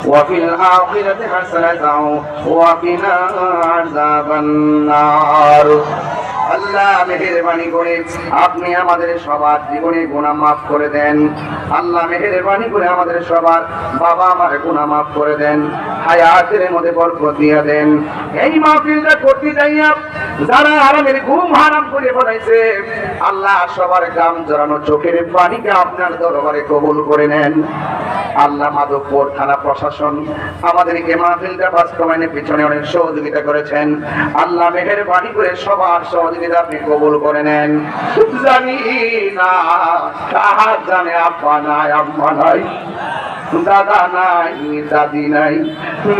وفي الآخرة حسنة وقنا عذاب النار আল্লাহ মেহেরবানি করে আপনি আমাদের সবার জীবনে গুনাহ মাফ করে দেন। আল্লাহ মেহেরবানি করে আমাদের সবার বাবা মার গুনাহ মাফ করে দেন, হায়াতের মধ্যে বরকত দিয়ে দেন। এই মাহফিলটা করতে যাইয়া যারা হারামের ঘুম হারাম করে ফেলাইছে, আল্লাহ সবার গাম জড়ানো চোখের পানিকে আপনার দরবারে কবুল করে নেন। আল্লাহ মাধবপুর থানা প্রশাসন আমাদেরকে মাহফিলটা বাস্তবায়নের পিছনে অনেক সহযোগিতা করেছেন। আল্লাহ মেহেরবানি করে সবার সহযোগিতা আপনি কবুল করে নেন। জানি না কাহার জানে আব্বা নাই, আম্মা নাই, দাদা নাই, দাদি নাই,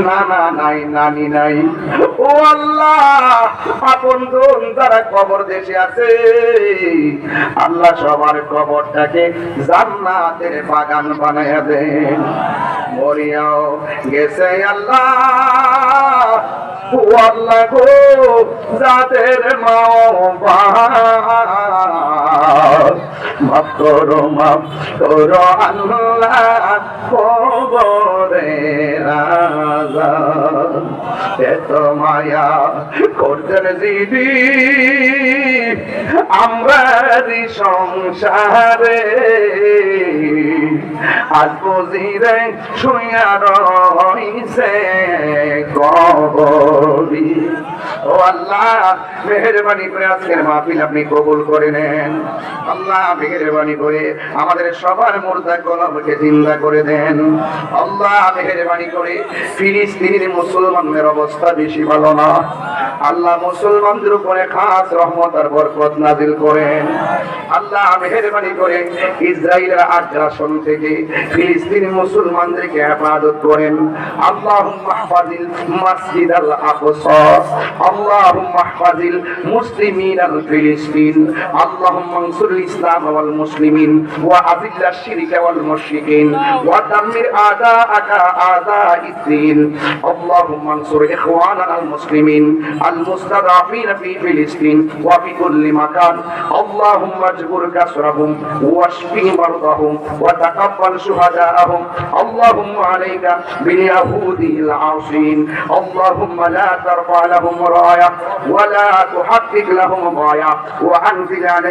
নানা নাই, নানি নাই। ও আল্লাহ, আপনজন যারা কবর দেশে আছে, আল্লাহ সবার কবরটাকে জান্নাতের বাগান বানায়া দেন। মরিয়াও গেছে আল্লাহ, ও আল্লাহ গো, যাদের মাও মাফ করো, মাফ করো আল্লাহ, কবরে রাজা এত মায়া করতেন দিদি আমরারি সংসারে, আজ বুঝিরে শুইয়া রইছে কবরি। ও আল্লাহ মেহেরবানি করে আজকের মাহফিল আপনি কবুল করে নেন। আল্লাহ মেহেরবানি করে আমাদের সবার মুর্দা কলবকে জিন্দা করে দেন। আল্লাহ মেহেরবানি করে ফিলিস্তিনের মুসলমানদের অবস্থা বেশি ভালো না, আল্লাহ মুসলমানদের উপরে খাস রহমত আর বরকত নাজিল করেন। আল্লাহ মেহেরবানি করে ইসরায়েলের আগ্রাসন থেকে ফিলিস্তিনি মুসলমানদেরকে হেফাজত করেন। আল্লাহুম্মা হাফাজিল মসজিদ আল আকসা, আল্লাহুম্মা হাফাজিল মুসলিমিন আল ফিলিস্তিন, আল্লাহুম্মা আনসুরিল ইসলাম ওয়াল মুসলিমিন ওয়া আযিল্লাশ শিরকা ওয়াল মুশরিকিন ওয়া দাম্মির আদাআকা আদা'ইদ্দিন। আল্লাহুম্মা আনসুর ইখওয়ানানা আল মুসলিমিন আল মুস্তাদআফিন ফি ফিলিস্তিন ওয়া ফি কুল্লি মাকান। আল্লাহুম্মা আজবুর কাসরাহুম ওয়াশফি মারদাহুম ওয়া তাকাব্বাল শুহাদাআহুম। আল্লাহুম্মা আলাইকা বিল ইয়াহুদিল আশিন। আল্লাহুম্মা লা তারফা লাহুম রায়া ওয়া লা তুহাক্কিক লাহুম গায়া ওয়া আনজিল